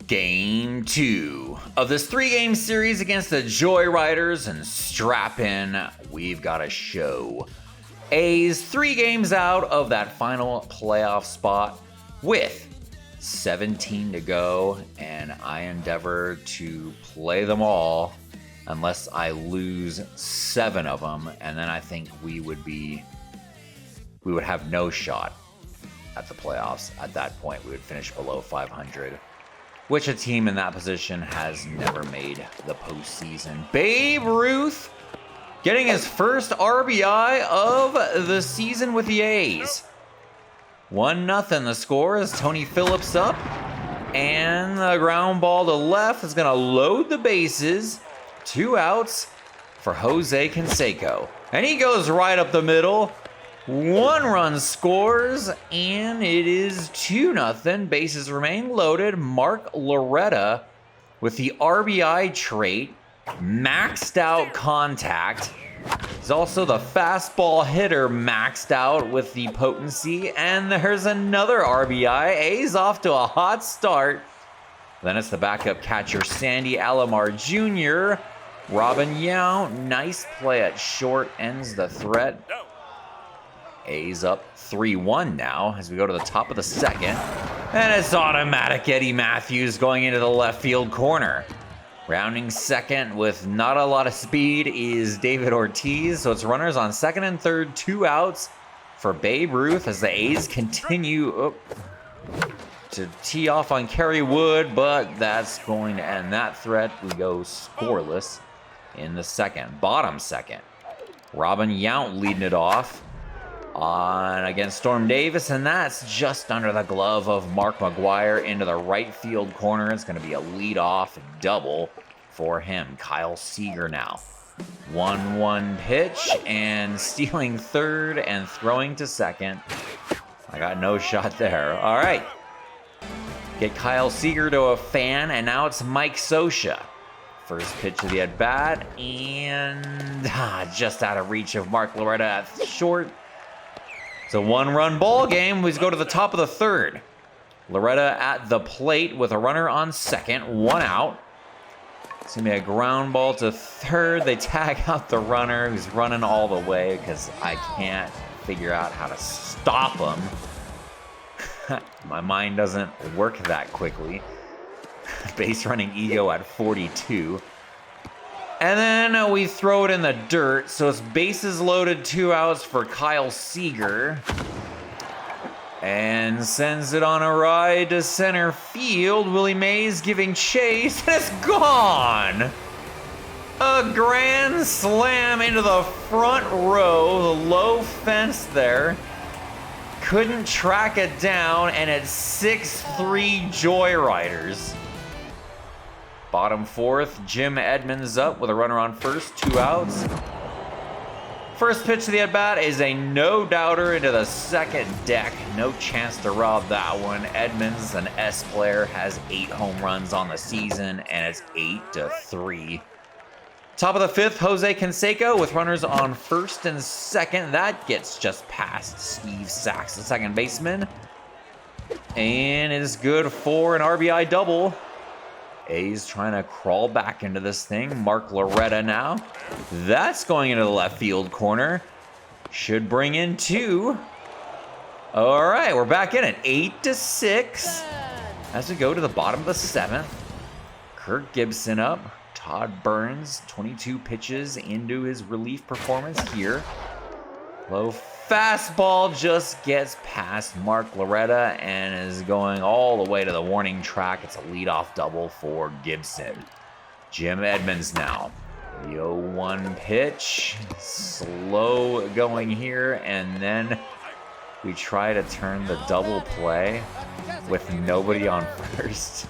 Game 2 of this 3-game series against the Joyriders, and strap in, we've got a show. A's 3 games out of that final playoff spot with 17 to go, and I endeavor to play them all unless I lose 7 of them, and then I think we would have no shot at the playoffs. At that point, we would finish below 500. Which a team in that position has never made the postseason. Babe Ruth getting his first RBI of the season with the A's. 1-0 the score as Tony Phillips up. And the ground ball to left is going to load the bases. 2 outs for Jose Canseco. And he goes right up the middle. 1 run scores, and it is 2-0. Bases remain loaded. Mark Loretta with the RBI trait, maxed out contact. He's also the fastball hitter, maxed out with the potency. And there's another RBI. A's off to a hot start. Then it's the backup catcher, Sandy Alomar Jr. Robin Yount, nice play at short, ends the threat. A's up 3-1 now as we go to the top of the second. And it's automatic Eddie Matthews going into the left field corner. Rounding second with not a lot of speed is David Ortiz. So it's runners on second and third, 2 outs for Babe Ruth as the A's continue to tee off on Kerry Wood, but that's going to end that threat. We go scoreless in the second, bottom second. Robin Yount leading it off on against Storm Davis, and that's just under the glove of Mark McGwire into the right field corner. It's going to be a leadoff double for him. Kyle Seager now. 1-1 pitch, and stealing third and throwing to second. I got no shot there. All right. Get Kyle Seager to a fan, and now it's Mike Scioscia. First pitch of the at-bat, and just out of reach of Mark Loretta at short. It's a 1-run ball game. We go to the top of the third. Loretta at the plate with a runner on second, 1 out. It's going to be a ground ball to third. They tag out the runner who's running all the way because I can't figure out how to stop him. My mind doesn't work that quickly. Base running ego at 42. And then we throw it in the dirt. So it's bases loaded, 2 outs for Kyle Seager. And sends it on a ride to center field. Willie Mays giving chase, and it's gone! A grand slam into the front row, the low fence there. Couldn't track it down, and it's 6-3 Joyriders. Bottom fourth, Jim Edmonds up with a runner on first, 2 outs. First pitch of the at-bat is a no-doubter into the second deck. No chance to rob that one. Edmonds, an S player, has 8 home runs on the season, and it's 8-3. Top of the fifth, Jose Canseco with runners on first and second. That gets just past Steve Sachs, the second baseman. And it is good for an RBI double. A's trying to crawl back into this thing. Mark Loretta now. That's going into the left field corner. Should bring in 2. All right, we're back in it. 8-6. As we go to the bottom of the 7th. Kirk Gibson up. Todd Burns, 22 pitches into his relief performance here. Low fastball just gets past Mark Loretta and is going all the way to the warning track. It's a leadoff double for Gibson. Jim Edmonds now. The 0-1 pitch. Slow going here, and then we try to turn the double play with nobody on first.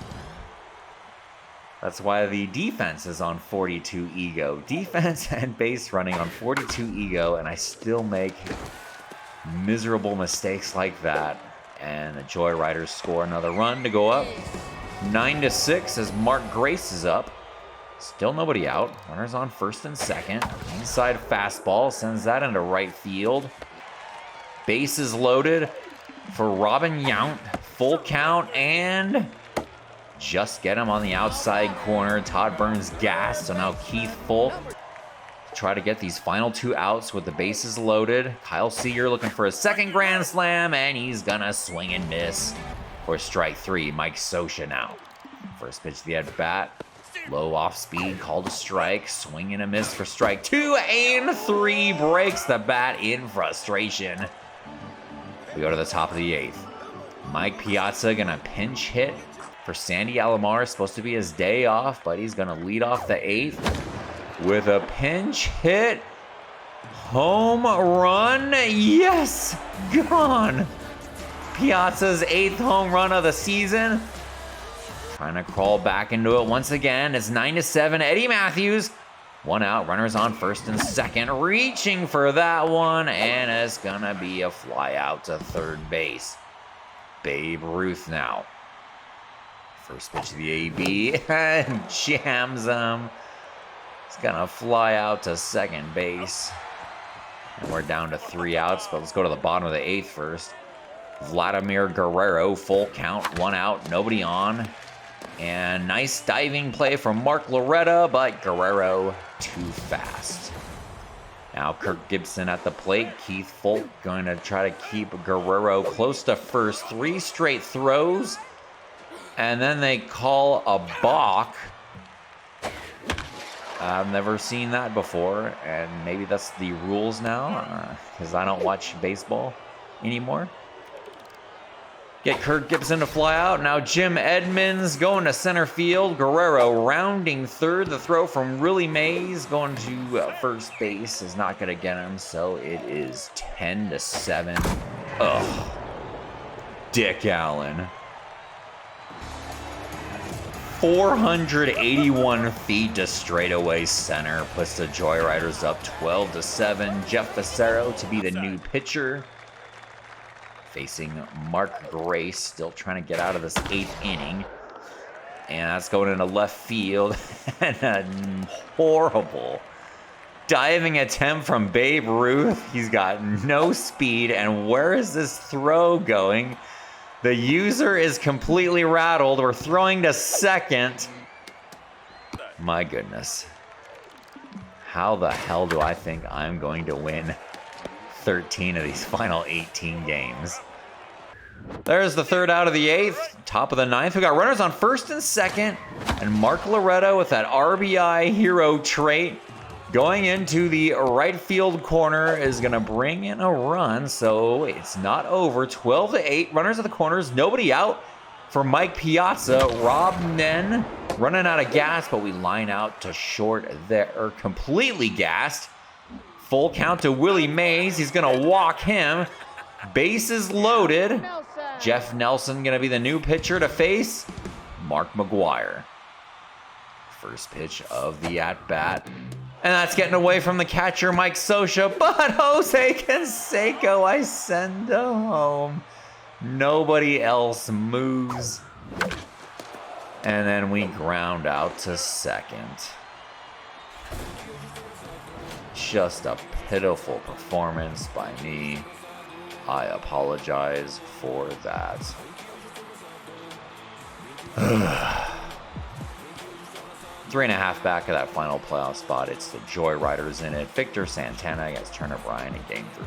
That's why the defense is on 42 ego. Defense and base running on 42 ego, and I still make miserable mistakes like that. And the Joyriders score another run to go up 9-6 as Mark Grace is up. Still nobody out. Runners on first and second. Inside fastball sends that into right field. Bases loaded for Robin Yount. Full count, and just get him on the outside corner. Todd Burns gassed, so now Keith Foulke try to get these final 2 outs with the bases loaded. Kyle Seager looking for a second grand slam, and he's gonna swing and miss for strike 3. Mike Scioscia now. First pitch to the at bat. Low off speed, called a strike. Swing and a miss for strike 2, and 3 breaks the bat in frustration. We go to the top of the 8th. Mike Piazza gonna pinch hit for Sandy Alomar. Supposed to be his day off, but he's gonna lead off the 8th with a pinch hit. Home run. Yes! Gone! Piazza's 8th home run of the season. Trying to crawl back into it once again. It's 9-7. Eddie Matthews. 1 out. Runners on first and second. Reaching for that one. And it's going to be a fly out to third base. Babe Ruth now. First pitch to the AB. And jams him. It's going to fly out to second base. And we're down to 3 outs. But let's go to the bottom of the 8th first. Vladimir Guerrero. Full count. 1 out. Nobody on. And nice diving play from Mark Loretta, but Guerrero too fast. Now Kirk Gibson at the plate. Keith Foulke going to try to keep Guerrero close to first. 3 straight throws. And then they call a balk. I've never seen that before. And maybe that's the rules now, because I don't watch baseball anymore. Get Kirk Gibson to fly out. Now Jim Edmonds going to center field. Guerrero rounding third. The throw from Willie Mays going to first base is not going to get him. So it is 10-7. Ugh. Dick Allen. 481 feet to straightaway center. Puts the Joyriders up 12-7. Jeff Fassero to be the new pitcher. Facing Mark Grace, still trying to get out of this 8th inning. And that's going into left field. And a horrible diving attempt from Babe Ruth. He's got no speed. And where is this throw going? The user is completely rattled. We're throwing to second. My goodness. How the hell do I think I'm going to win 13 of these final 18 games? There's the 3rd out of the 8th. Top of the 9th. We got runners on first and second. And Mark Loretta with that RBI hero trait going into the right field corner is going to bring in a run. So it's not over. 12-8. Runners at the corners. Nobody out for Mike Piazza. Rob Nen running out of gas, but we line out to short there. Completely gassed. Full count to Willie Mays. He's going to walk him. Bases loaded. Jeff Nelson going to be the new pitcher to face Mark McGwire. First pitch of the at-bat. And that's getting away from the catcher, Mike Scioscia. But Jose Canseco, I send home. Nobody else moves. And then we ground out to second. Just a pitiful performance by me. I apologize for that. 3.5 back of that final playoff spot. It's the Joyriders in it. Victor Santana against Turner Bryan in Game 3.